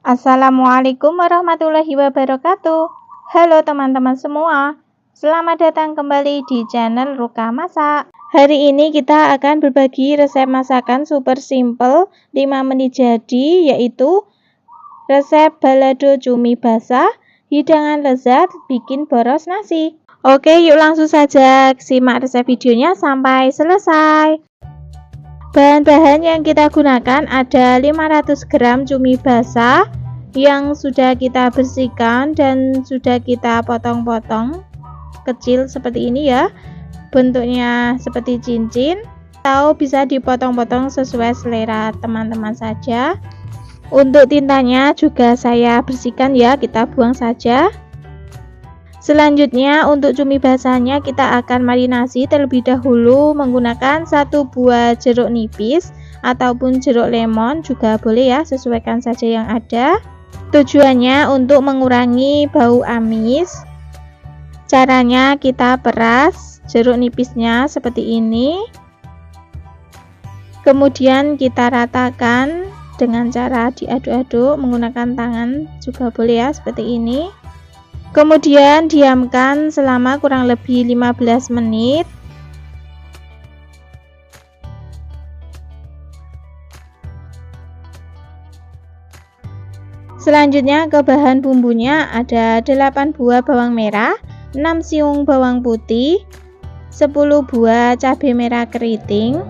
Assalamualaikum warahmatullahi wabarakatuh. Halo teman-teman semua, selamat datang kembali di channel Ruka Masak. Hari ini kita akan berbagi resep masakan super simple 5 menit jadi, yaitu resep balado cumi basah, hidangan lezat bikin boros nasi. Oke, yuk langsung saja simak resep videonya sampai selesai. Bahan-bahan yang kita gunakan ada 500 gram cumi basah yang sudah kita bersihkan dan sudah kita potong-potong kecil seperti ini ya. Bentuknya seperti cincin atau bisa dipotong-potong sesuai selera teman-teman saja. Untuk tintanya juga saya bersihkan ya, kita buang saja. Selanjutnya untuk cumi basahnya kita akan marinasi terlebih dahulu menggunakan 1 buah jeruk nipis ataupun jeruk lemon juga boleh ya, sesuaikan saja yang ada. Tujuannya untuk mengurangi bau amis. Caranya kita peras jeruk nipisnya seperti ini. Kemudian kita ratakan dengan cara diaduk-aduk menggunakan tangan juga boleh ya, seperti ini. Kemudian diamkan selama kurang lebih 15 menit. Selanjutnya ke bahan bumbunya ada 8 buah bawang merah, 6 siung bawang putih, 10 buah cabai merah keriting,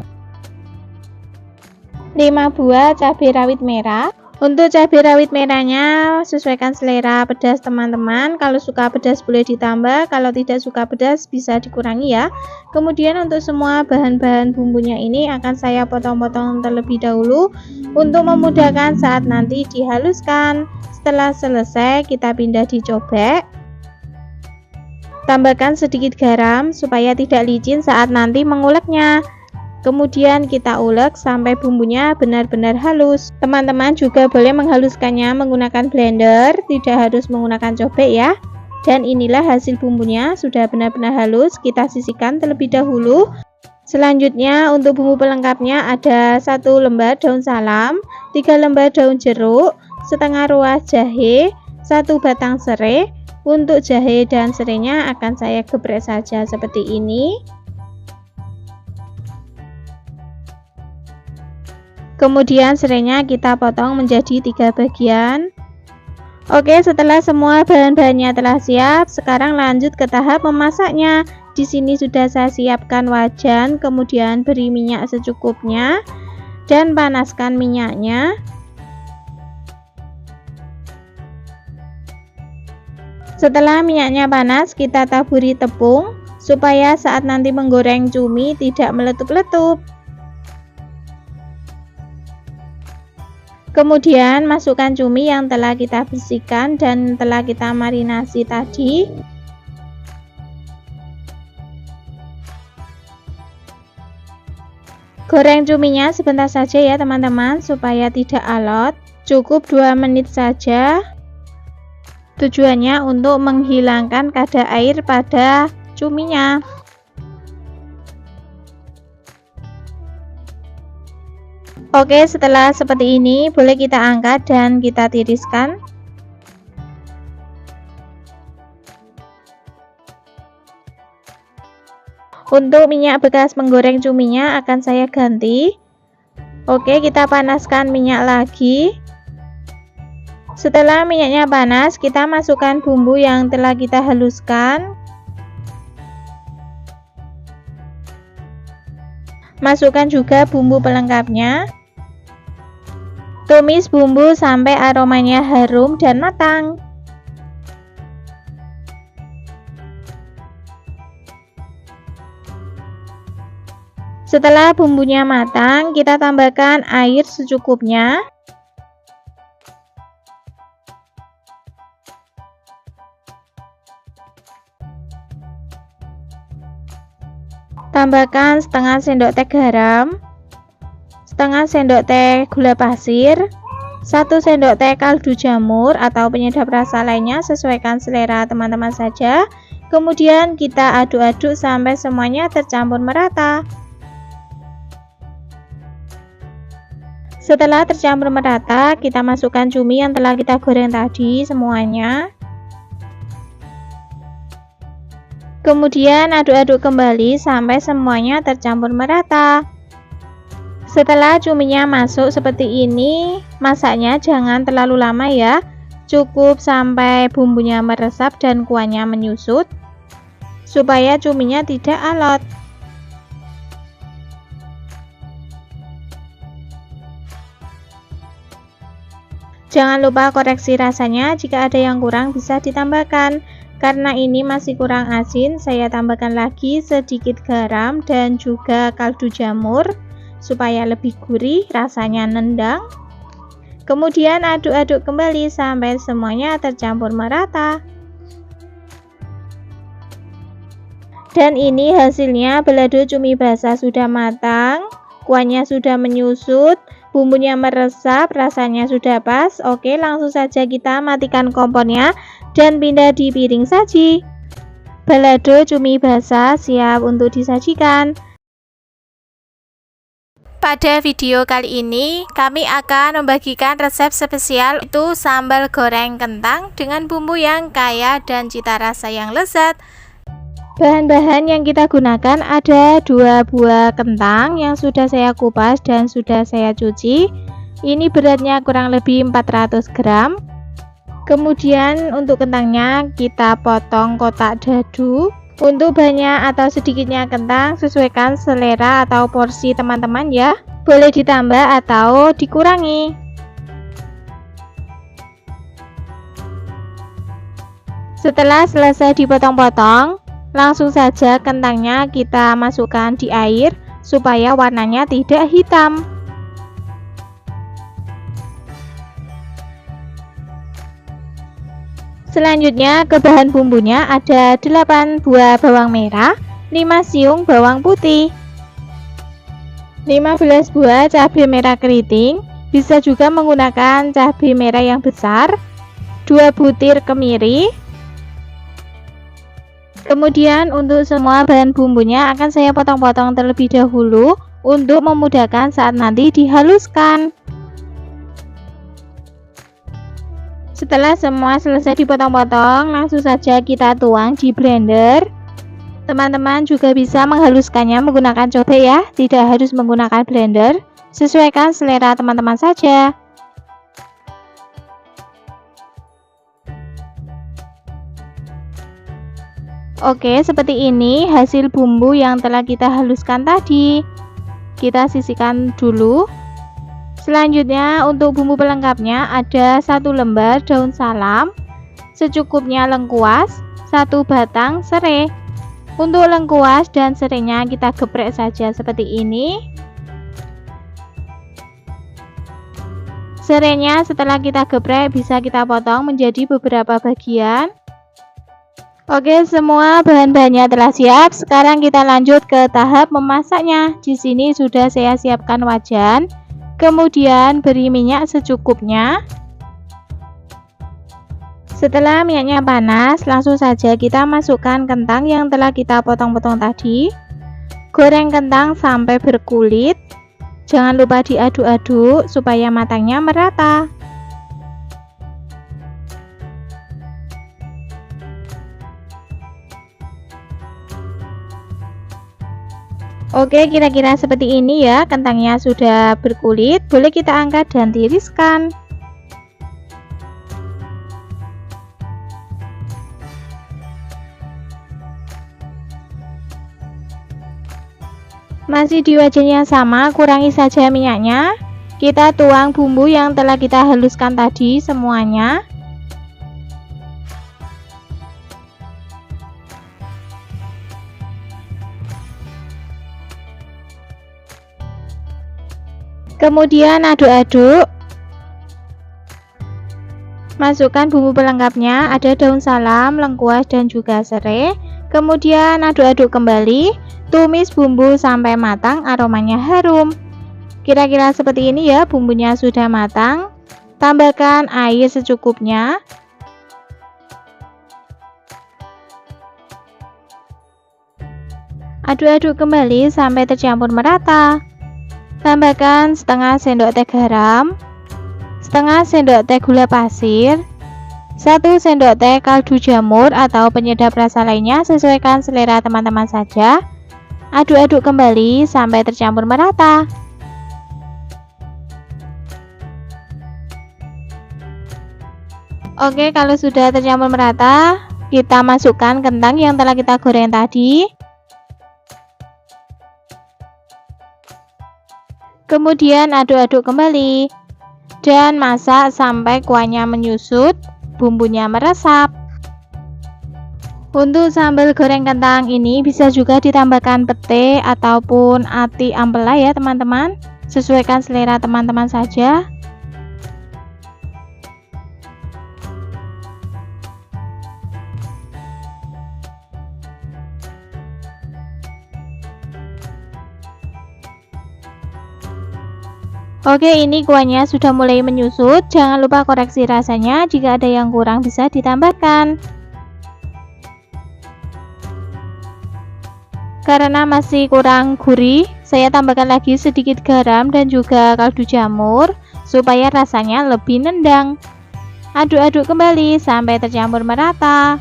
5 buah cabai rawit merah. Untuk cabai rawit merahnya sesuaikan selera pedas teman-teman. Kalau suka pedas boleh ditambah, kalau tidak suka pedas bisa dikurangi ya. Kemudian untuk semua bahan-bahan bumbunya ini akan saya potong-potong terlebih dahulu untuk memudahkan saat nanti dihaluskan. Setelah selesai kita pindah dicobek. Tambahkan sedikit garam supaya tidak licin saat nanti menguleknya. Kemudian kita ulek sampai bumbunya benar-benar halus. Teman-teman juga boleh menghaluskannya menggunakan blender, tidak harus menggunakan cobek ya. Dan inilah hasil bumbunya, sudah benar-benar halus. Kita sisihkan terlebih dahulu. Selanjutnya untuk bumbu pelengkapnya ada 1 lembar daun salam, 3 lembar daun jeruk, setengah ruas jahe, 1 batang serai. Untuk jahe dan serainya akan saya geprek saja seperti ini. Kemudian serainya kita potong menjadi 3 bagian. Oke, setelah semua bahan-bahannya telah siap, sekarang lanjut ke tahap memasaknya. Di sini sudah saya siapkan wajan, kemudian beri minyak secukupnya dan panaskan minyaknya. Setelah minyaknya panas, kita taburi tepung supaya saat nanti menggoreng cumi tidak meletup-letup. Kemudian masukkan cumi yang telah kita bersihkan dan telah kita marinasi tadi. Goreng cuminya sebentar saja ya teman-teman supaya tidak alot. Cukup 2 menit saja. Tujuannya untuk menghilangkan kadar air pada cuminya. Oke, setelah seperti ini boleh kita angkat dan kita tiriskan. Untuk minyak bekas menggoreng cuminya akan saya ganti. Oke, kita panaskan minyak lagi. Setelah minyaknya panas, kita masukkan bumbu yang telah kita haluskan. Masukkan juga bumbu pelengkapnya. Tumis bumbu sampai aromanya harum dan matang. Setelah bumbunya matang, kita tambahkan air secukupnya. Tambahkan setengah sendok teh garam, setengah sendok teh gula pasir, 1 sendok teh kaldu jamur atau penyedap rasa lainnya, sesuaikan selera teman-teman saja. Kemudian kita aduk-aduk sampai semuanya tercampur merata. Setelah tercampur merata, kita masukkan cumi yang telah kita goreng tadi semuanya. Kemudian aduk-aduk kembali sampai semuanya tercampur merata. Setelah cuminya masuk seperti ini, masaknya jangan terlalu lama ya. Cukup sampai bumbunya meresap dan kuahnya menyusut, supaya cuminya tidak alot. Jangan lupa koreksi rasanya, jika ada yang kurang bisa ditambahkan. Karena ini masih kurang asin, saya tambahkan lagi sedikit garam dan juga kaldu jamur supaya lebih gurih, rasanya nendang. Kemudian aduk-aduk kembali sampai semuanya tercampur merata. Dan ini hasilnya, balado cumi basah sudah matang, kuahnya sudah menyusut, bumbunya meresap, rasanya sudah pas. Oke, langsung saja kita matikan kompornya dan pindah di piring saji. Balado cumi basah siap untuk disajikan. Pada video kali ini, kami akan membagikan resep spesial, itu sambal goreng kentang dengan bumbu yang kaya dan cita rasa yang lezat. Bahan-bahan yang kita gunakan ada 2 buah kentang yang sudah saya kupas dan sudah saya cuci. Ini beratnya kurang lebih 400 gram. Kemudian untuk kentangnya kita potong kotak dadu. Untuk banyak atau sedikitnya kentang sesuaikan selera atau porsi teman-teman ya. Boleh ditambah atau dikurangi. Setelah selesai dipotong-potong, langsung saja kentangnya kita masukkan di air supaya warnanya tidak hitam. Selanjutnya ke bahan bumbunya ada 8 buah bawang merah, 5 siung bawang putih, 15 buah cabai merah keriting, bisa juga menggunakan cabai merah yang besar, 2 butir kemiri. Kemudian untuk semua bahan bumbunya akan saya potong-potong terlebih dahulu untuk memudahkan saat nanti dihaluskan. Setelah semua selesai dipotong-potong, langsung saja kita tuang di blender. Teman-teman juga bisa menghaluskannya menggunakan cobek ya, tidak harus menggunakan blender, sesuaikan selera teman-teman saja. Oke, seperti ini hasil bumbu yang telah kita haluskan tadi. Kita sisihkan dulu. Selanjutnya untuk bumbu pelengkapnya ada 1 lembar daun salam, secukupnya lengkuas, 1 batang serai. Untuk lengkuas dan serainya kita geprek saja seperti ini. Serainya setelah kita geprek bisa kita potong menjadi beberapa bagian. Oke, semua bahan-bahannya telah siap. Sekarang kita lanjut ke tahap memasaknya. Di sini sudah saya siapkan wajan. Kemudian beri minyak secukupnya. Setelah minyaknya panas, langsung saja kita masukkan kentang yang telah kita potong-potong tadi. Goreng kentang sampai berkulit. Jangan lupa diaduk-aduk supaya matangnya merata. Oke, kira-kira seperti ini ya, kentangnya sudah berkulit, boleh kita angkat dan tiriskan. Masih di wajan yang sama, kurangi saja minyaknya. Kita tuang bumbu yang telah kita haluskan tadi semuanya. Kemudian aduk-aduk. Masukkan bumbu pelengkapnya, ada daun salam, lengkuas dan juga serai. Kemudian aduk-aduk kembali. Tumis bumbu sampai matang, aromanya harum. Kira-kira seperti ini ya, bumbunya sudah matang. Tambahkan air secukupnya. Aduk-aduk kembali sampai tercampur merata. Tambahkan setengah sendok teh garam, setengah sendok teh gula pasir, 1 sendok teh kaldu jamur atau penyedap rasa lainnya, sesuaikan selera teman-teman saja. Aduk-aduk kembali sampai tercampur merata. Oke, kalau sudah tercampur merata, kita masukkan kentang yang telah kita goreng tadi. Kemudian aduk-aduk kembali dan masak sampai kuahnya menyusut, bumbunya meresap. Untuk sambal goreng kentang ini bisa juga ditambahkan pete ataupun ati ampela ya teman-teman, sesuaikan selera teman-teman saja. Oke, ini kuahnya sudah mulai menyusut. Jangan lupa koreksi rasanya, jika ada yang kurang bisa ditambahkan. Karena masih kurang gurih, saya tambahkan lagi sedikit garam dan juga kaldu jamur supaya rasanya lebih nendang. Aduk-aduk kembali sampai tercampur merata.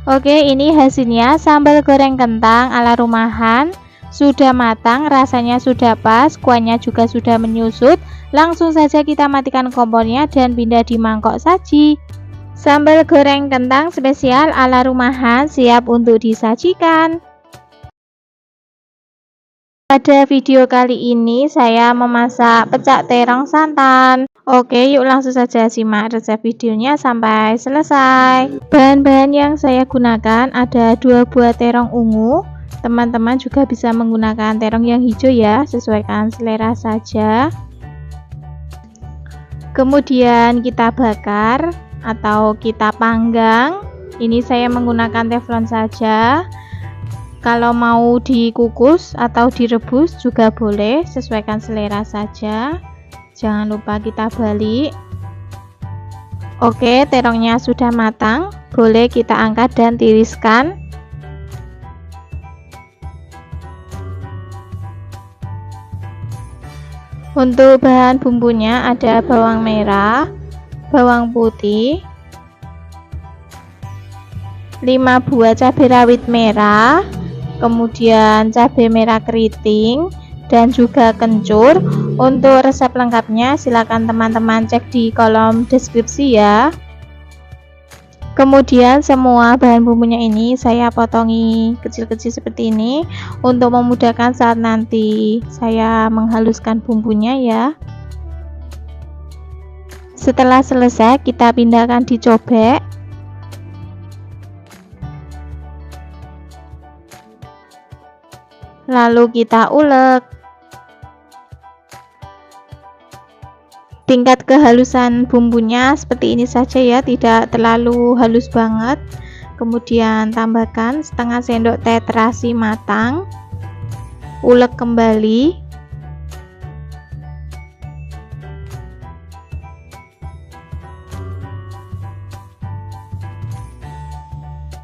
Oke, ini hasilnya sambal goreng kentang ala rumahan. Sudah matang, rasanya sudah pas, kuahnya juga sudah menyusut. Langsung saja kita matikan kompornya dan pindah di mangkok saji. Sambal goreng kentang spesial ala rumahan siap untuk disajikan. Pada video kali ini saya memasak pecak terong santan. Oke, yuk langsung saja simak resep videonya sampai selesai. Bahan-bahan yang saya gunakan ada 2 buah terong ungu. Teman-teman juga bisa menggunakan terong yang hijau ya, sesuaikan selera saja. Kemudian kita bakar atau kita panggang. Ini saya menggunakan teflon saja. Kalau mau dikukus atau direbus juga boleh, sesuaikan selera saja. Jangan lupa kita balik. Oke, terongnya sudah matang, boleh kita angkat dan tiriskan. Untuk bahan bumbunya ada bawang merah, bawang putih, 5 buah cabai rawit merah, kemudian cabai merah keriting dan juga kencur. Untuk resep lengkapnya silakan teman-teman cek di kolom deskripsi ya. Kemudian semua bahan bumbunya ini saya potongi kecil-kecil seperti ini untuk memudahkan saat nanti saya menghaluskan bumbunya ya. Setelah selesai kita pindahkan di cobek. Lalu kita ulek. Tingkat kehalusan bumbunya seperti ini saja ya, tidak terlalu halus banget. Kemudian tambahkan setengah sendok teh terasi matang, ulek kembali.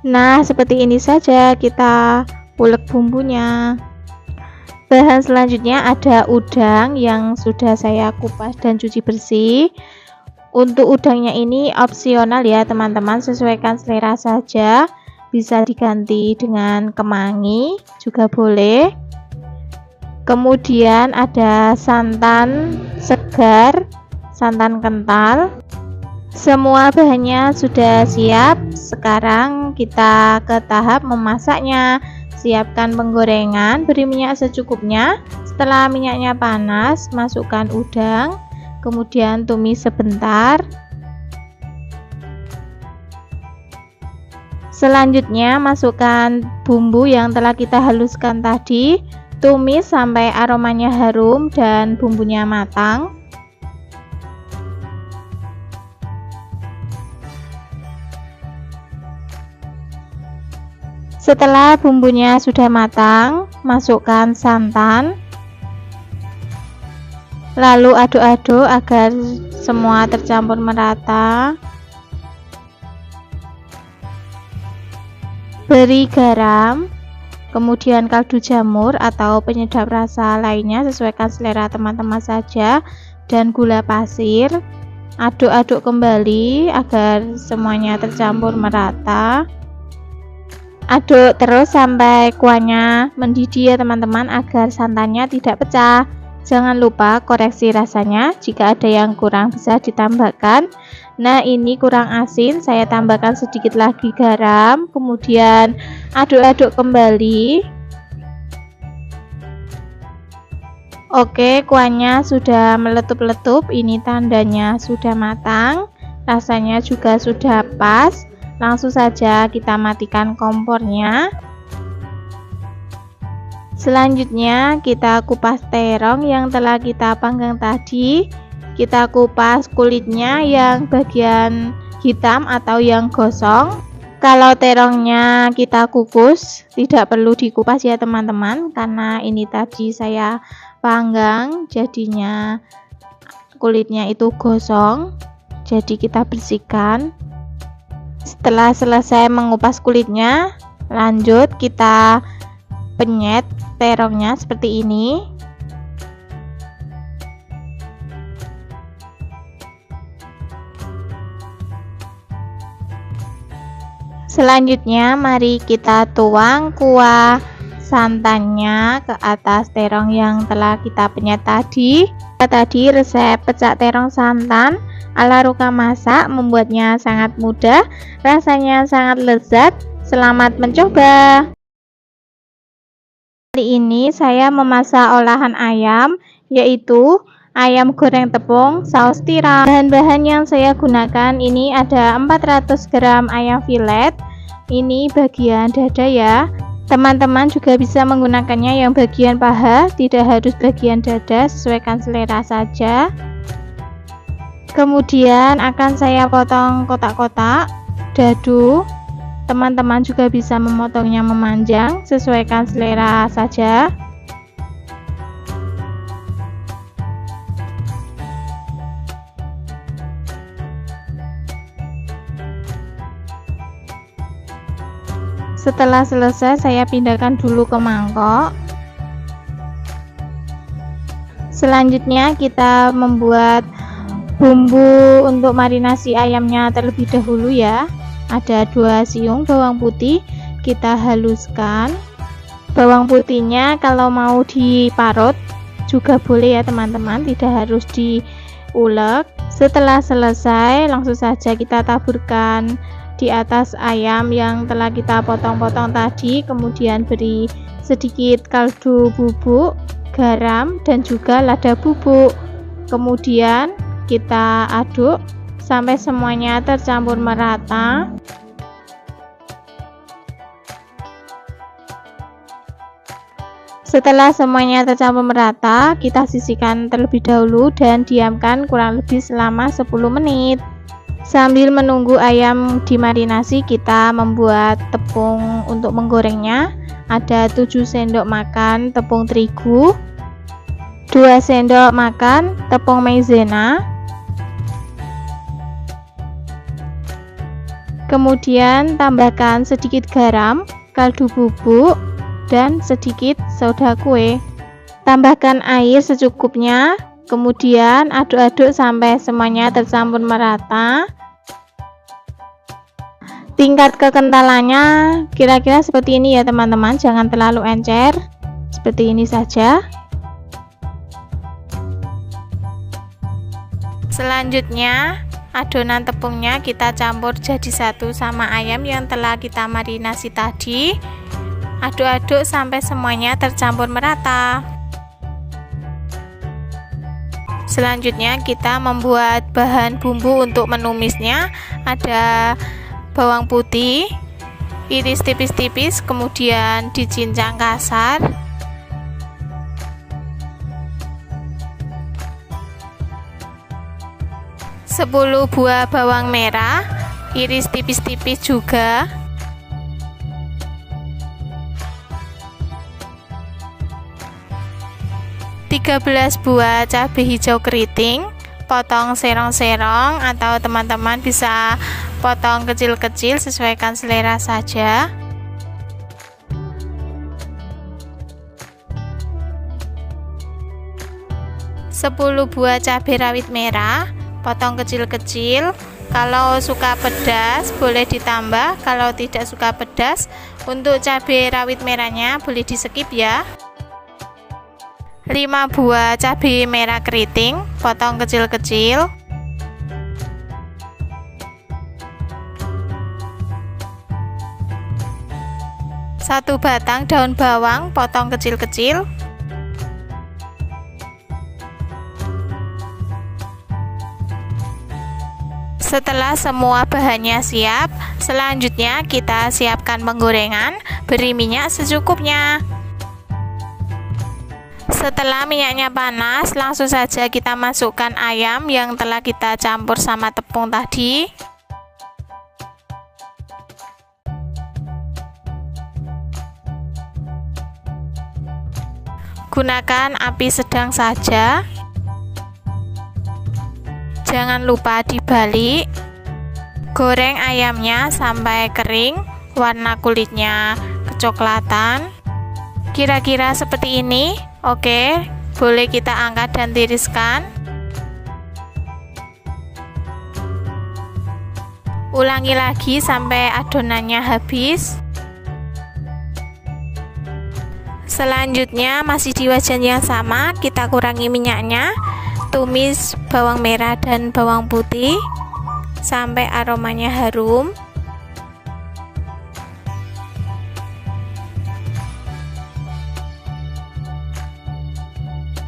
Nah, seperti ini saja kita ulek bumbunya. Bahan selanjutnya ada udang yang sudah saya kupas dan cuci bersih. Untuk udangnya ini opsional ya teman-teman, sesuaikan selera saja. Bisa diganti dengan kemangi juga boleh. Kemudian ada santan segar, santan kental. Semua bahannya sudah siap. Sekarang kita ke tahap memasaknya. Siapkan penggorengan, beri minyak secukupnya. Setelah minyaknya panas, masukkan udang, kemudian tumis sebentar. Selanjutnya masukkan bumbu yang telah kita haluskan tadi, tumis sampai aromanya harum dan bumbunya matang. Setelah bumbunya sudah matang, masukkan santan. Lalu aduk-aduk agar semua tercampur merata. Beri garam, kemudian kaldu jamur atau penyedap rasa lainnya, sesuaikan selera teman-teman saja, dan gula pasir. Aduk-aduk kembali agar semuanya tercampur merata. Aduk terus sampai kuahnya mendidih ya teman-teman, agar santannya tidak pecah. Jangan lupa koreksi rasanya, jika ada yang kurang bisa ditambahkan. Nah, ini kurang asin, saya tambahkan sedikit lagi garam, kemudian aduk-aduk kembali. Oke, kuahnya sudah meletup-letup, ini tandanya sudah matang, rasanya juga sudah pas. Langsung saja kita matikan kompornya. Selanjutnya kita kupas terong yang telah kita panggang tadi. Kita kupas kulitnya yang bagian hitam atau yang gosong. Kalau terongnya kita kukus, tidak perlu dikupas ya teman-teman, karena ini tadi saya panggang, jadinya kulitnya itu gosong, jadi kita bersihkan. Setelah selesai mengupas kulitnya, lanjut kita penyet terongnya seperti ini. Selanjutnya mari kita tuang kuah santannya ke atas terong yang telah kita penyet tadi. Tadi resep pecak terong santan ala Ruka Masak, membuatnya sangat mudah, rasanya sangat lezat. Selamat mencoba. Kali ini saya memasak olahan ayam, yaitu ayam goreng tepung saus tiram. Bahan-bahan yang saya gunakan ini ada 400 gram ayam filet, ini bagian dada ya. Teman-teman juga bisa menggunakannya yang bagian paha, tidak harus bagian dada, sesuaikan selera saja. Kemudian akan saya potong kotak-kotak dadu. Teman-teman juga bisa memotongnya memanjang, sesuaikan selera saja. Setelah selesai, saya pindahkan dulu ke mangkok. Selanjutnya kita membuat bumbu untuk marinasi ayamnya terlebih dahulu ya. Ada 2 siung bawang putih, kita haluskan. Bawang putihnya kalau mau diparut juga boleh ya teman-teman, tidak harus diulek. Setelah selesai, langsung saja kita taburkan di atas ayam yang telah kita potong-potong tadi, kemudian beri sedikit kaldu bubuk, garam, dan juga lada bubuk. Kemudian kita aduk sampai semuanya tercampur merata. Setelah semuanya tercampur merata, kita sisihkan terlebih dahulu dan diamkan kurang lebih selama 10 menit. Sambil menunggu ayam dimarinasi, kita membuat tepung untuk menggorengnya. Ada 7 sendok makan tepung terigu, 2 sendok makan tepung maizena, kemudian tambahkan sedikit garam, kaldu bubuk, dan sedikit soda kue. Tambahkan air secukupnya, kemudian aduk-aduk sampai semuanya tercampur merata. Tingkat kekentalannya kira-kira seperti ini ya teman-teman, jangan terlalu encer, seperti ini saja. Selanjutnya adonan tepungnya kita campur jadi satu sama ayam yang telah kita marinasi tadi. Aduk-aduk sampai semuanya tercampur merata. Selanjutnya kita membuat bahan bumbu untuk menumisnya. Ada bawang putih, iris tipis-tipis, kemudian dicincang kasar. Sepuluh buah bawang merah, iris tipis-tipis juga. 13 buah cabai hijau keriting, potong serong-serong atau teman-teman bisa potong kecil-kecil, sesuaikan selera saja. 10 buah cabai rawit merah, potong kecil-kecil. Kalau suka pedas boleh ditambah, kalau tidak suka pedas untuk cabai rawit merahnya boleh di skip ya. 5 buah cabai merah keriting, potong kecil-kecil. 1 batang daun bawang, potong kecil-kecil. Setelah semua bahannya siap, selanjutnya kita siapkan penggorengan, beri minyak secukupnya. Setelah minyaknya panas, langsung saja kita masukkan ayam yang telah kita campur sama tepung tadi. Gunakan api sedang saja. Jangan lupa dibalik. Goreng ayamnya sampai kering, warna kulitnya kecoklatan. Kira-kira seperti ini. Oke, boleh kita angkat dan tiriskan. Ulangi lagi sampai adonannya habis. Selanjutnya masih di wajan yang sama, kita kurangi minyaknya. Tumis bawang merah dan bawang putih sampai aromanya harum.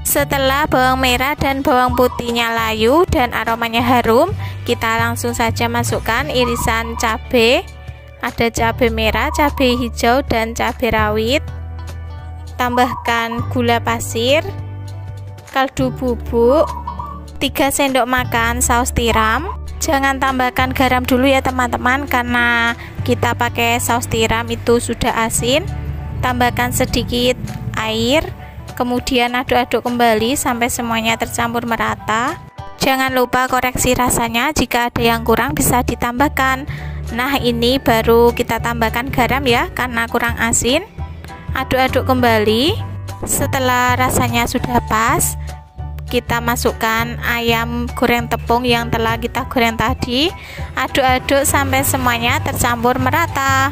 Setelah bawang merah dan bawang putihnya layu dan aromanya harum, kita langsung saja masukkan irisan cabai. Ada cabai merah, cabai hijau, dan cabai rawit. Tambahkan gula pasir, kaldu bubuk, 3 sendok makan saus tiram. Jangan tambahkan garam dulu ya teman-teman, karena kita pakai saus tiram itu sudah asin. Tambahkan sedikit air, kemudian aduk-aduk kembali sampai semuanya tercampur merata. Jangan lupa koreksi rasanya, jika ada yang kurang bisa ditambahkan. Nah, ini baru kita tambahkan garam ya, karena kurang asin. Aduk-aduk kembali. Setelah rasanya sudah pas, kita masukkan ayam goreng tepung yang telah kita goreng tadi. Aduk-aduk sampai semuanya tercampur merata.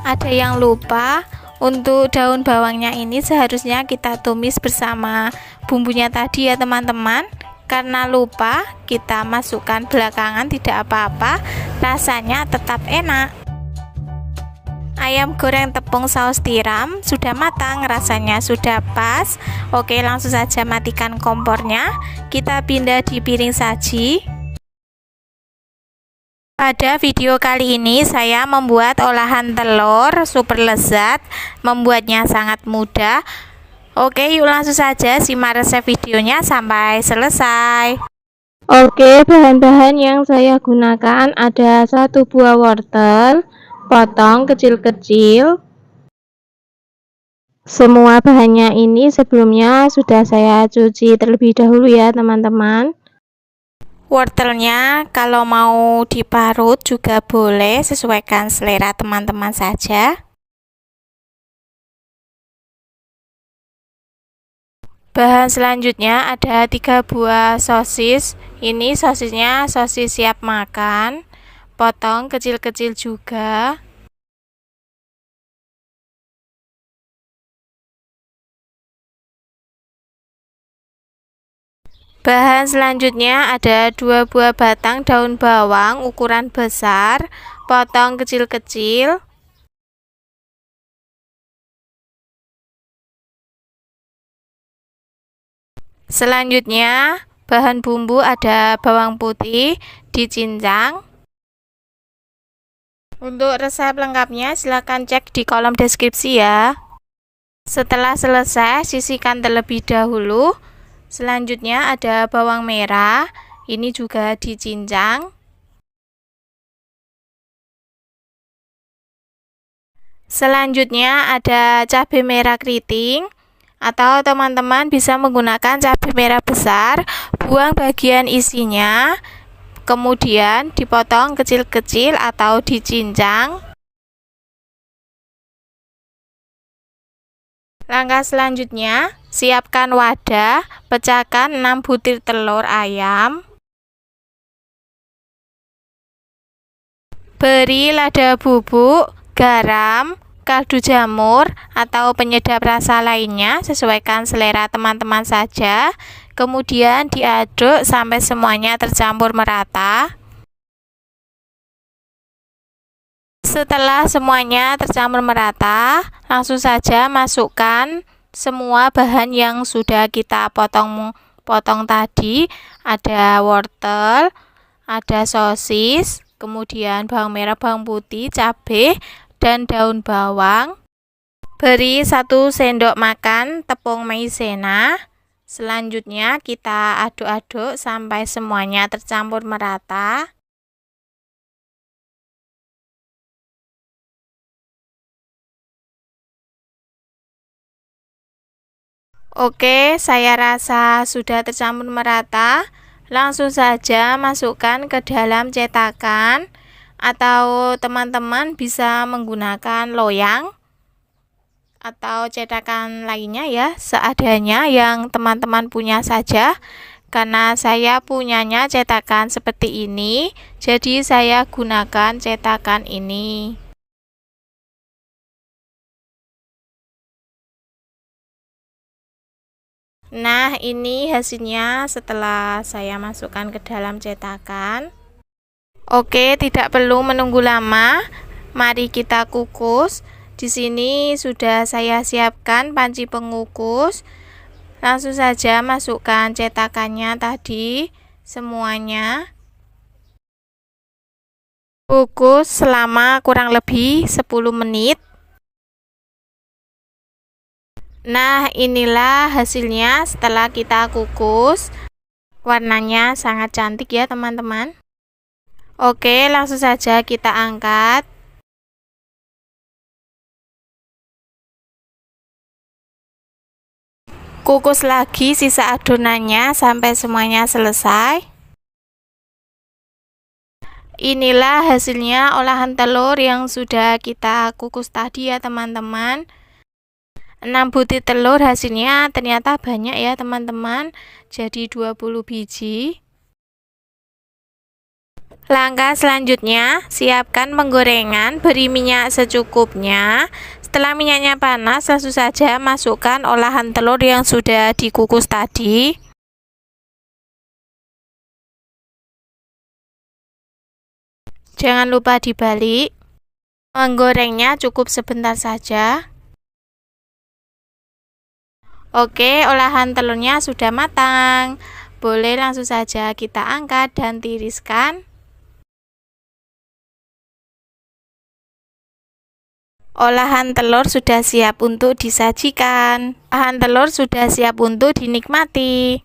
Ada yang lupa, untuk daun bawangnya ini seharusnya kita tumis bersama bumbunya tadi ya teman-teman. Karena lupa, kita masukkan belakangan, tidak apa-apa, rasanya tetap enak. Ayam goreng tepung saus tiram sudah matang, rasanya sudah pas. Oke, langsung saja matikan kompornya. Kita pindah di piring saji. Pada video kali ini saya membuat olahan telur super lezat. Membuatnya sangat mudah. Oke, yuk langsung saja simak resep videonya sampai selesai. Oke, bahan-bahan yang saya gunakan ada 1 buah wortel, potong kecil-kecil. Semua bahannya ini sebelumnya sudah saya cuci terlebih dahulu ya teman-teman. Wortelnya kalau mau diparut juga boleh, sesuaikan selera teman-teman saja. Bahan selanjutnya ada 3 buah sosis. Ini sosisnya sosis siap makan, potong kecil-kecil juga. Bahan selanjutnya ada 2 buah batang daun bawang ukuran besar, potong kecil-kecil. Selanjutnya bahan bumbu ada bawang putih dicincang. Untuk resep lengkapnya silahkan cek di kolom deskripsi ya. Setelah selesai, sisihkan terlebih dahulu. Selanjutnya ada bawang merah, ini juga dicincang. Selanjutnya ada cabai merah keriting, atau teman-teman bisa menggunakan cabai merah besar. Buang bagian isinya, kemudian dipotong kecil-kecil atau dicincang. Langkah selanjutnya, siapkan wadah, pecahkan 6 butir telur ayam. Beri lada bubuk, garam, kaldu jamur, atau penyedap rasa lainnya, sesuaikan selera teman-teman saja. Kemudian diaduk sampai semuanya tercampur merata. Setelah semuanya tercampur merata, langsung saja masukkan semua bahan yang sudah kita potong tadi. Ada wortel, ada sosis, kemudian bawang merah, bawang putih, cabai, dan daun bawang. Beri 1 sendok makan tepung maizena. Selanjutnya kita aduk-aduk sampai semuanya tercampur merata. Oke, saya rasa sudah tercampur merata. Langsung saja masukkan ke dalam cetakan, atau teman-teman bisa menggunakan loyang atau cetakan lainnya ya, seadanya yang teman-teman punya saja. Karena saya punyanya cetakan seperti ini, jadi saya gunakan cetakan ini. Nah, ini hasilnya setelah saya masukkan ke dalam cetakan. Oke, tidak perlu menunggu lama. Mari kita kukus. Di sini sudah saya siapkan panci pengukus. Langsung saja masukkan cetakannya tadi semuanya. Kukus selama kurang lebih 10 menit. Nah, inilah hasilnya setelah kita kukus. Warnanya sangat cantik ya teman-teman. Oke, langsung saja kita angkat. Kukus lagi sisa adonannya sampai semuanya selesai. Inilah hasilnya olahan telur yang sudah kita kukus tadi ya teman-teman. 6 butir telur hasilnya ternyata banyak ya teman-teman, jadi 20 biji. Langkah selanjutnya, siapkan penggorengan, beri minyak secukupnya. Setelah minyaknya panas, langsung saja masukkan olahan telur yang sudah dikukus tadi. Jangan lupa dibalik. Menggorengnya cukup sebentar saja. Oke, olahan telurnya sudah matang. Boleh langsung saja kita angkat dan tiriskan. Olahan telur sudah siap untuk disajikan. Olahan telur sudah siap untuk dinikmati.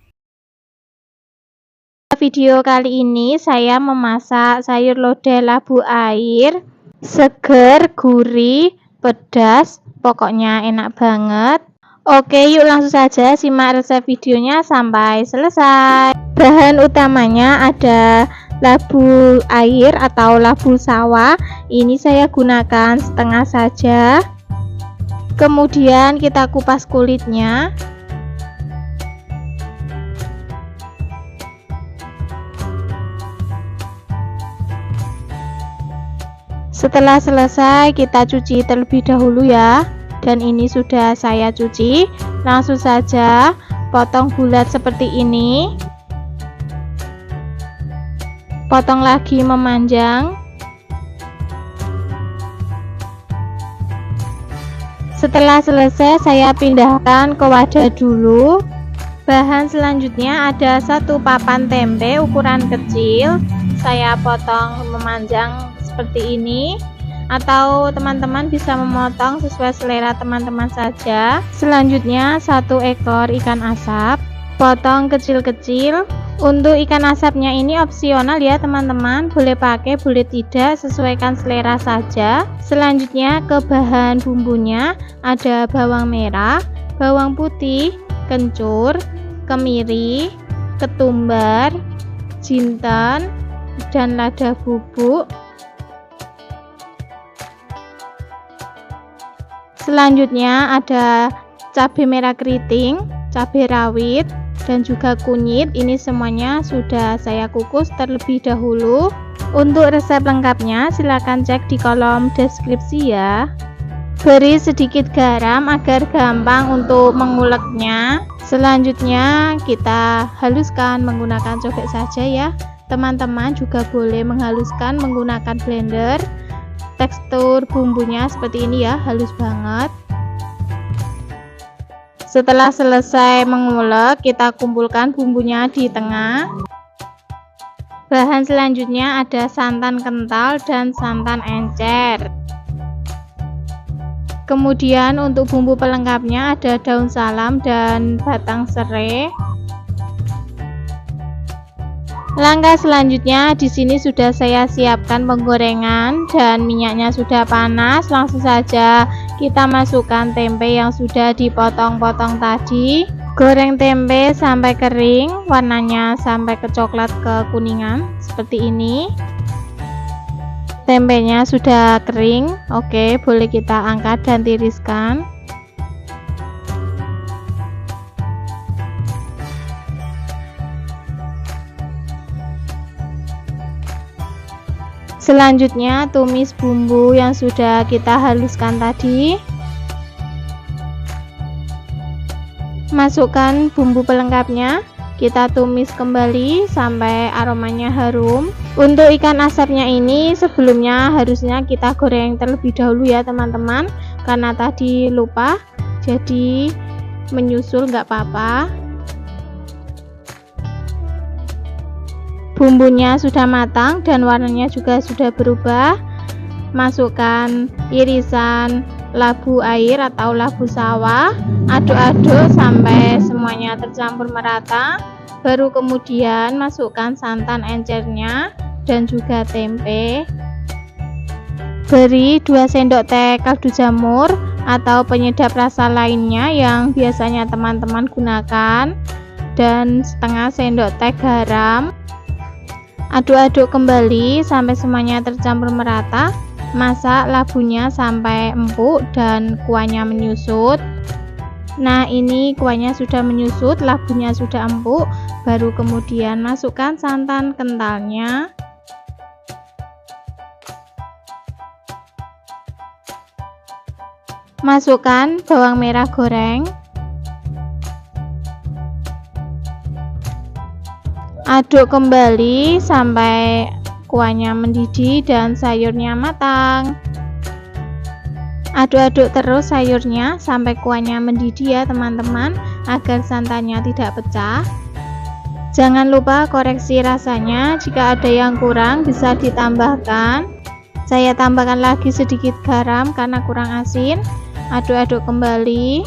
Video kali ini saya memasak sayur lodeh labu air. Seger, gurih, pedas, pokoknya enak banget. Oke, yuk langsung saja simak resep videonya sampai selesai. Bahan utamanya ada labu air atau labu sawah. Ini saya gunakan setengah saja. Kemudian kita kupas kulitnya. Setelah selesai, kita cuci terlebih dahulu ya. Dan ini sudah saya cuci. Langsung saja potong bulat seperti ini. Potong lagi memanjang. Setelah selesai, saya pindahkan ke wadah dulu. Bahan selanjutnya ada 1 papan tempe ukuran kecil. Saya potong memanjang seperti ini, atau teman-teman bisa memotong sesuai selera teman-teman saja. Selanjutnya 1 ekor ikan asap, potong kecil-kecil. Untuk ikan asapnya ini opsional ya teman-teman, boleh pakai boleh tidak, sesuaikan selera saja. Selanjutnya ke bahan bumbunya ada bawang merah, bawang putih, kencur, kemiri, ketumbar, jinten, dan lada bubuk. Selanjutnya ada cabai merah keriting, cabai rawit, dan juga kunyit. Ini semuanya sudah saya kukus terlebih dahulu. Untuk resep lengkapnya silahkan cek di kolom deskripsi ya. Beri sedikit garam agar gampang untuk menguleknya. Selanjutnya kita haluskan menggunakan cobek saja ya. Teman-teman juga boleh menghaluskan menggunakan blender. Tekstur bumbunya seperti ini ya, halus banget. Setelah selesai mengulek, kita kumpulkan bumbunya di tengah. Bahan selanjutnya ada santan kental dan santan encer. Kemudian untuk bumbu pelengkapnya ada daun salam dan batang serai. Langkah selanjutnya di sini sudah saya siapkan penggorengan dan minyaknya sudah panas. Langsung saja kita masukkan tempe yang sudah dipotong-potong tadi. Goreng tempe sampai kering, warnanya sampai kecoklat kekuningan seperti ini. Tempenya sudah kering. Oke, boleh kita angkat dan tiriskan. Selanjutnya tumis bumbu yang sudah kita haluskan tadi. Masukkan bumbu pelengkapnya, kita tumis kembali sampai aromanya harum. Untuk ikan asapnya ini sebelumnya harusnya kita goreng terlebih dahulu ya teman-teman, karena tadi lupa, jadi menyusul nggak apa-apa. Bumbunya sudah matang dan warnanya juga sudah berubah. Masukkan irisan labu air atau labu sawah, aduk-aduk sampai semuanya tercampur merata. Baru kemudian masukkan santan encernya dan juga tempe. Beri 2 sendok teh kaldu jamur atau penyedap rasa lainnya yang biasanya teman-teman gunakan, dan setengah sendok teh garam. Aduk-aduk kembali sampai semuanya tercampur merata. Masak labunya sampai empuk dan kuahnya menyusut. Nah, ini kuahnya sudah menyusut, labunya sudah empuk. Baru kemudian masukkan santan kentalnya. Masukkan bawang merah goreng. Aduk kembali sampai kuahnya mendidih dan sayurnya matang. Aduk-aduk terus sayurnya sampai kuahnya mendidih ya teman-teman, agar santannya tidak pecah. Jangan lupa koreksi rasanya, jika ada yang kurang bisa ditambahkan. Saya tambahkan lagi sedikit garam karena kurang asin. Aduk-aduk kembali.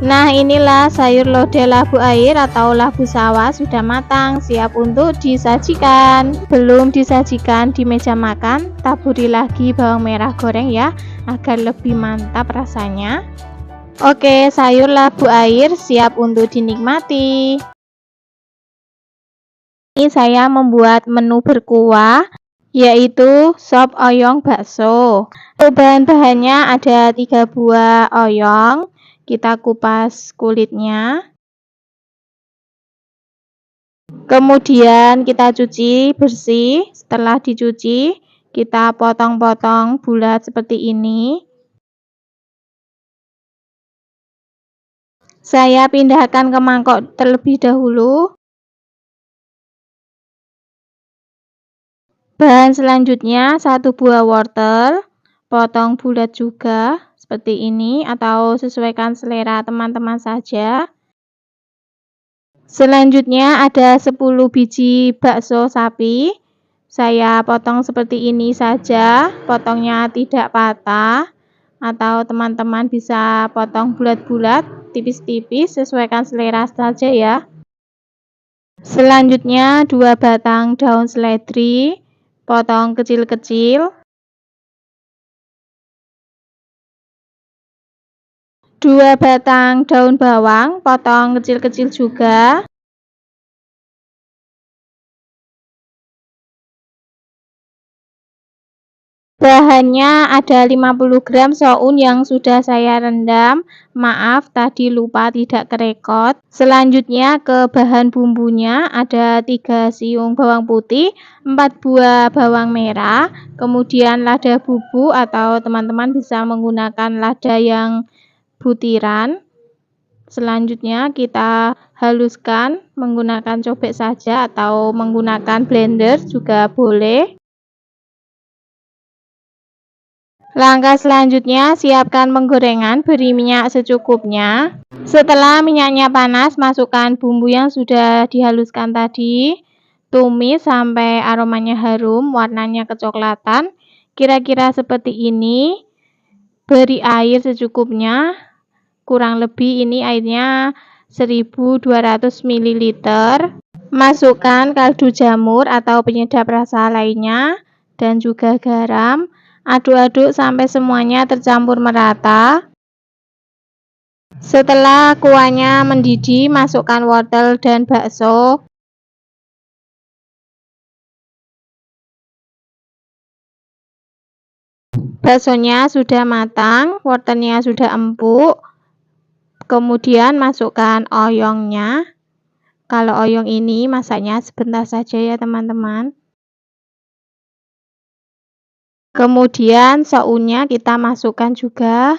Nah, inilah sayur lodeh labu air atau labu sawah sudah matang, siap untuk disajikan. Belum disajikan di meja makan, taburi lagi bawang merah goreng ya, agar lebih mantap rasanya. Oke, sayur labu air siap untuk dinikmati. Ini saya membuat menu berkuah, yaitu sop oyong bakso. Untuk bahan-bahannya ada 3 buah oyong. Kita kupas kulitnya. Kemudian kita cuci bersih. Setelah dicuci, kita potong-potong bulat seperti ini. Saya pindahkan ke mangkok terlebih dahulu. Bahan selanjutnya 1 buah wortel, potong bulat juga seperti ini atau sesuaikan selera teman-teman saja. Selanjutnya ada 10 biji bakso sapi. Saya potong seperti ini saja, potongnya tidak patah, atau teman-teman bisa potong bulat-bulat, tipis-tipis, sesuaikan selera saja ya. Selanjutnya 2 batang daun seledri, potong kecil-kecil. 2 batang daun bawang, potong kecil-kecil juga. Bahannya ada 50 gram soun yang sudah saya rendam. Maaf tadi lupa tidak kerekot. Selanjutnya ke bahan bumbunya, ada 3 siung bawang putih, 4 buah bawang merah, kemudian lada bubuk atau teman-teman bisa menggunakan lada yang butiran. Selanjutnya kita haluskan menggunakan cobek saja atau menggunakan blender juga boleh. Langkah selanjutnya, siapkan penggorengan, beri minyak secukupnya. Setelah minyaknya panas, masukkan bumbu yang sudah dihaluskan tadi. Tumis sampai aromanya harum, warnanya kecoklatan. Kira-kira seperti ini. Beri air secukupnya. Kurang lebih ini airnya 1200 ml. Masukkan kaldu jamur atau penyedap rasa lainnya dan juga garam. Aduk-aduk sampai semuanya tercampur merata. Setelah kuahnya mendidih, masukkan wortel dan bakso. Baksonya sudah matang, wortelnya sudah empuk. Kemudian masukkan oyongnya. Kalau oyong ini masaknya sebentar saja ya teman-teman. Kemudian sounnya kita masukkan juga.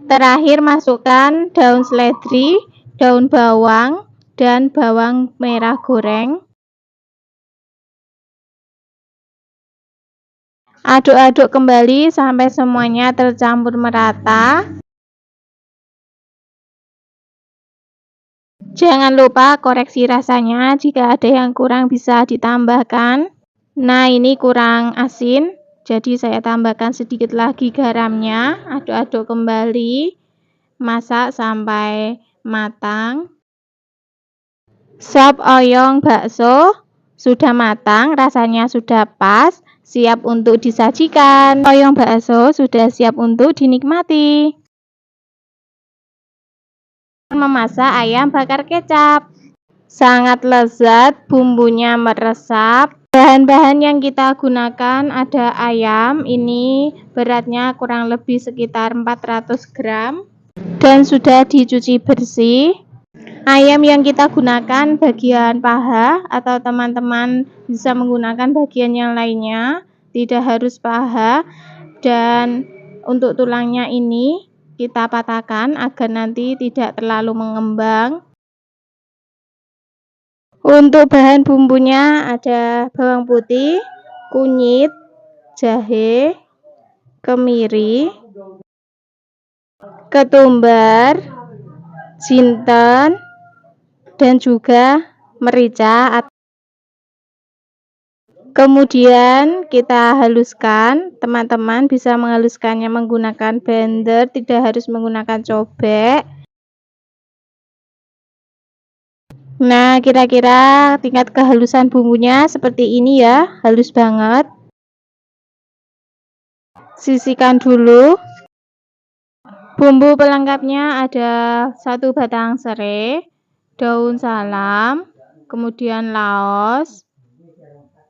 Terakhir masukkan daun seledri, daun bawang, dan bawang merah goreng. Aduk-aduk kembali sampai semuanya tercampur merata. Jangan lupa koreksi rasanya, jika ada yang kurang bisa ditambahkan. Nah, ini kurang asin, jadi saya tambahkan sedikit lagi garamnya. Aduk-aduk kembali, masak sampai matang. Sop oyong bakso sudah matang, rasanya sudah pas, siap untuk disajikan. Oyong bakso sudah siap untuk dinikmati. Memasak ayam bakar kecap. Sangat lezat, bumbunya meresap. Bahan-bahan yang kita gunakan ada ayam, ini beratnya kurang lebih sekitar 400 gram dan sudah dicuci bersih. Ayam yang kita gunakan bagian paha atau teman-teman bisa menggunakan bagian yang lainnya, tidak harus paha. Dan untuk tulangnya ini kita patahkan agar nanti tidak terlalu mengembang. Untuk bahan bumbunya ada bawang putih, kunyit, jahe, kemiri, ketumbar, jinten, dan juga merica. Kemudian kita haluskan, teman-teman bisa menghaluskannya menggunakan blender, tidak harus menggunakan cobek. Nah, kira-kira tingkat kehalusan bumbunya seperti ini ya, halus banget. Sisihkan dulu. Bumbu pelengkapnya ada 1 batang serai, daun salam, kemudian laos,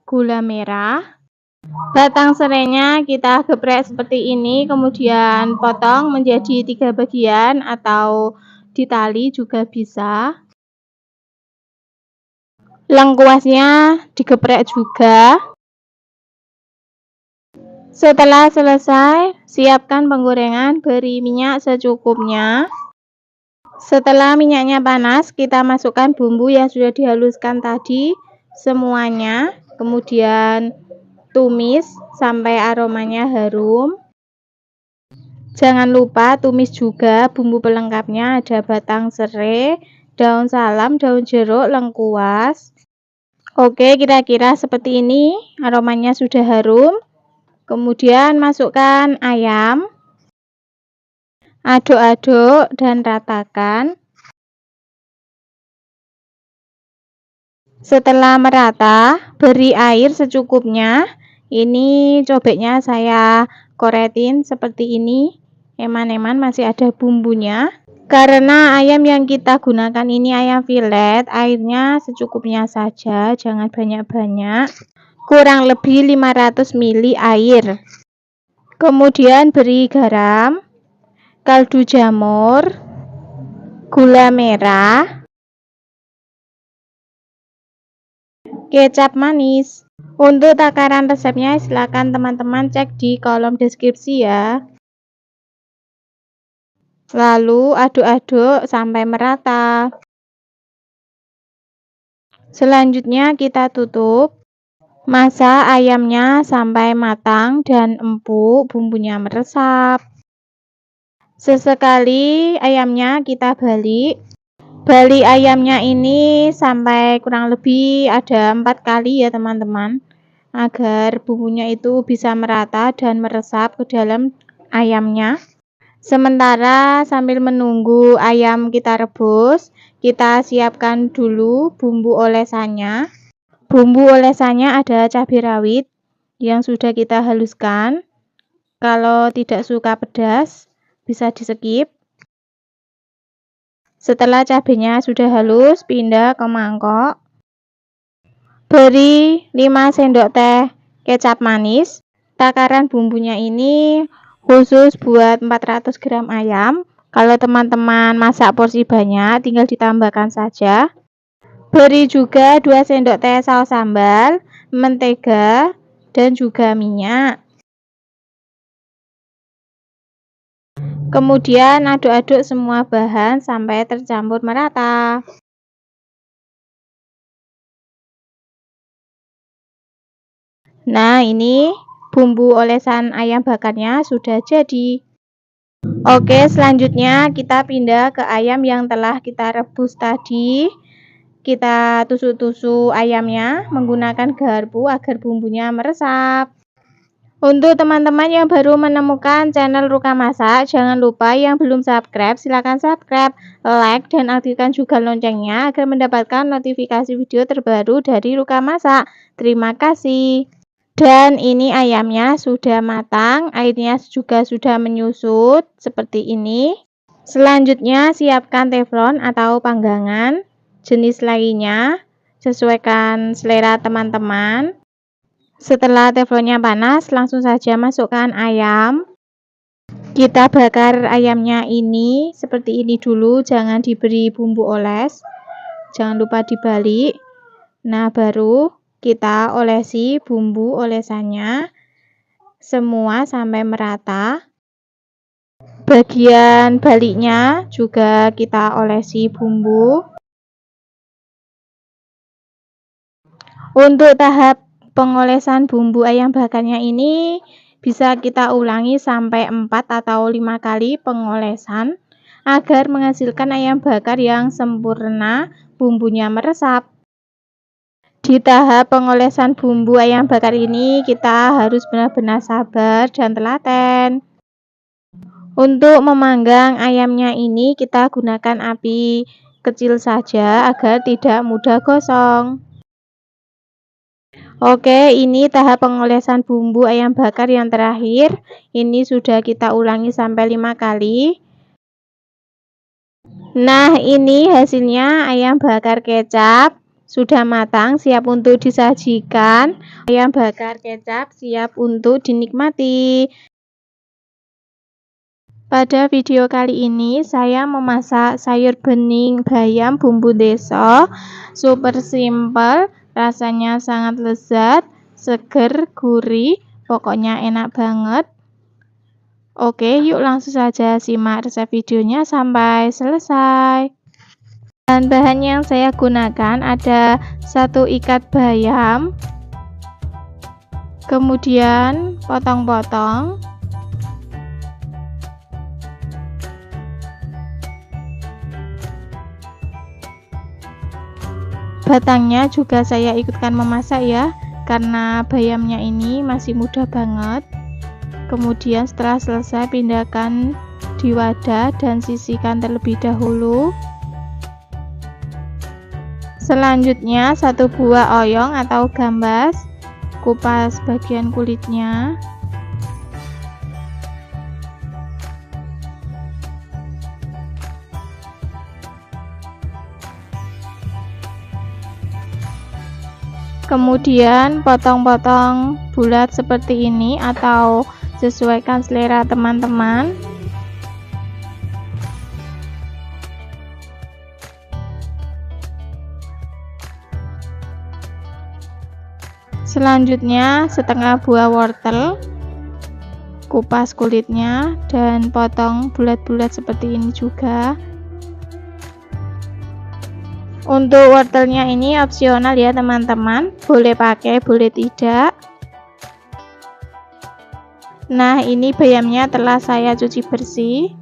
gula merah. Batang serainya kita geprek seperti ini, kemudian potong menjadi 3 bagian atau ditali juga bisa. Lengkuasnya digeprek juga. Setelah selesai, siapkan penggorengan, beri minyak secukupnya. Setelah minyaknya panas, kita masukkan bumbu yang sudah dihaluskan tadi semuanya. Kemudian tumis sampai aromanya harum. Jangan lupa tumis juga bumbu pelengkapnya, ada batang serai, daun salam, daun jeruk, lengkuas. Oke, kira-kira seperti ini, aromanya sudah harum. Kemudian masukkan ayam. Aduk-aduk dan ratakan. Setelah merata, beri air secukupnya. Ini cobeknya saya koretin seperti ini. Eman-eman masih ada bumbunya. Karena ayam yang kita gunakan ini ayam filet, airnya secukupnya saja, jangan banyak-banyak. Kurang lebih 500 ml air. Kemudian beri garam, kaldu jamur, gula merah, kecap manis. Untuk takaran resepnya silakan teman-teman cek di kolom deskripsi ya. Lalu aduk-aduk sampai merata. Selanjutnya kita tutup. Masak ayamnya sampai matang dan empuk, bumbunya meresap. Sesekali ayamnya kita balik. Balik ayamnya ini sampai kurang lebih ada 4 kali ya teman-teman, agar bumbunya itu bisa merata dan meresap ke dalam ayamnya. Sementara sambil menunggu ayam kita rebus, kita siapkan dulu bumbu olesannya. Bumbu olesannya ada cabai rawit yang sudah kita haluskan. Kalau tidak suka pedas bisa di skip. Setelah cabenya sudah halus, pindah ke mangkok. Beri 5 sendok teh kecap manis. Takaran bumbunya ini khusus buat 400 gram ayam. Kalau teman-teman masak porsi banyak, tinggal ditambahkan saja. Beri juga 2 sendok teh saus sambal, mentega, dan juga minyak. Kemudian aduk-aduk semua bahan sampai tercampur merata. Nah, ini bumbu olesan ayam bakarnya sudah jadi. Oke, selanjutnya kita pindah ke ayam yang telah kita rebus tadi. Kita tusuk-tusuk ayamnya menggunakan garpu agar bumbunya meresap. Untuk teman-teman yang baru menemukan channel Ruka Masak, jangan lupa yang belum subscribe, silahkan subscribe, like, dan aktifkan juga loncengnya agar mendapatkan notifikasi video terbaru dari Ruka Masak. Terima kasih. Dan ini ayamnya sudah matang, airnya juga sudah menyusut seperti ini. Selanjutnya siapkan teflon atau panggangan jenis lainnya, sesuaikan selera teman-teman. Setelah teflonnya panas, langsung saja masukkan ayam. Kita bakar ayamnya ini seperti ini dulu, jangan diberi bumbu oles. Jangan lupa dibalik. Nah, baru kita olesi bumbu olesannya semua sampai merata. Bagian baliknya juga kita olesi bumbu. Untuk tahap pengolesan bumbu ayam bakarnya ini bisa kita ulangi sampai 4 atau 5 kali pengolesan agar menghasilkan ayam bakar yang sempurna, bumbunya meresap. Di tahap pengolesan bumbu ayam bakar ini kita harus benar-benar sabar dan telaten. Untuk memanggang ayamnya ini kita gunakan api kecil saja agar tidak mudah gosong. Oke, ini tahap pengolesan bumbu ayam bakar yang terakhir. Ini sudah kita ulangi sampai 5 kali. Nah, ini hasilnya ayam bakar kecap. Sudah matang, siap untuk disajikan. Ayam bakar kecap siap untuk dinikmati. Pada video kali ini saya memasak sayur bening bayam bumbu deso. Super simple. Rasanya sangat lezat, seger, gurih, pokoknya enak banget. Oke, yuk langsung saja simak resep videonya sampai selesai. Bahan-bahan yang saya gunakan ada 1 ikat bayam, kemudian potong-potong, batangnya juga saya ikutkan memasak ya, karena bayamnya ini masih muda banget. Kemudian setelah selesai pindahkan di wadah dan sisihkan terlebih dahulu. Selanjutnya 1 buah oyong atau gambas, kupas bagian kulitnya. Kemudian potong-potong bulat seperti ini atau sesuaikan selera teman-teman. Selanjutnya setengah buah wortel, kupas kulitnya dan potong bulat-bulat seperti ini juga. Untuk wortelnya ini opsional ya teman-teman, boleh pakai boleh tidak. Nah, ini bayamnya telah saya cuci bersih.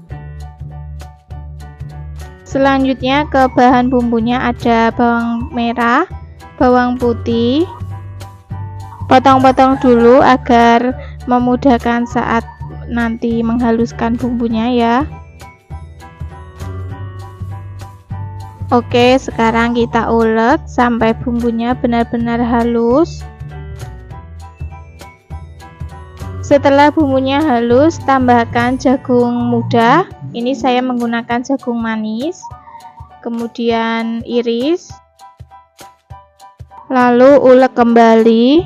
Selanjutnya ke bahan bumbunya ada bawang merah, bawang putih. Potong-potong dulu agar memudahkan saat nanti menghaluskan bumbunya ya. Oke, sekarang kita ulek sampai bumbunya benar-benar halus. Setelah bumbunya halus, tambahkan jagung muda. Ini saya menggunakan jagung manis, kemudian iris, lalu ulek kembali.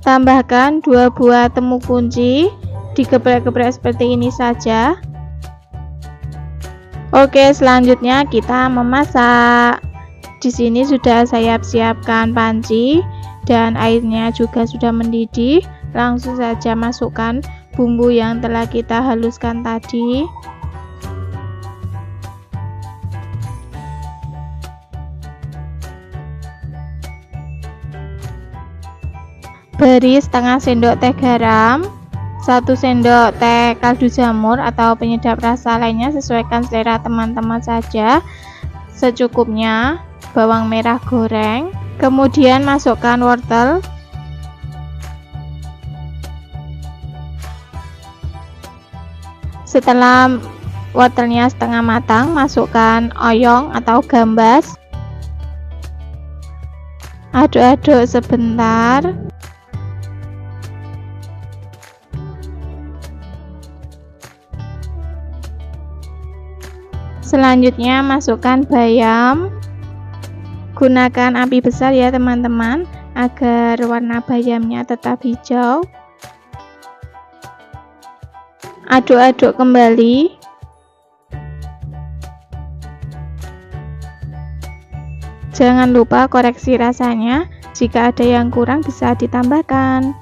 Tambahkan 2 buah temu kunci, digeprek-geprek seperti ini saja. Oke, selanjutnya kita memasak. Di sini sudah saya siapkan panci dan airnya juga sudah mendidih. Langsung saja masukkan bumbu yang telah kita haluskan tadi. Beri setengah sendok teh garam, 1 sendok teh kaldu jamur atau penyedap rasa lainnya, sesuaikan selera teman-teman saja. Secukupnya. Bawang merah goreng, kemudian masukkan wortel. Setelah wortelnya setengah matang, masukkan oyong atau gambas. Aduk-aduk sebentar. Selanjutnya masukkan bayam. Gunakan api besar ya teman-teman, agar warna bayamnya tetap hijau. Aduk-aduk kembali. Jangan lupa koreksi rasanya, jika ada yang kurang bisa ditambahkan.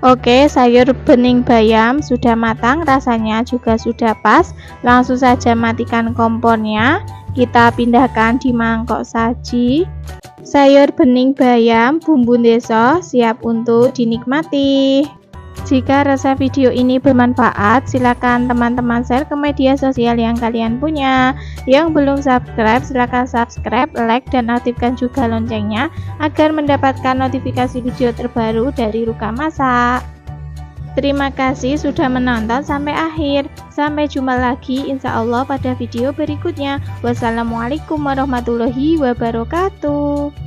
Oke, sayur bening bayam sudah matang, rasanya juga sudah pas. Langsung saja matikan kompornya. Kita pindahkan di mangkok saji. Sayur bening bayam bumbu deso siap untuk dinikmati. Jika resep video ini bermanfaat, silakan teman-teman share ke media sosial yang kalian punya. Yang belum subscribe, silakan subscribe, like, dan aktifkan juga loncengnya agar mendapatkan notifikasi video terbaru dari Ruka Masak. Terima kasih sudah menonton sampai akhir. Sampai jumpa lagi insya Allah pada video berikutnya. Wassalamualaikum warahmatullahi wabarakatuh.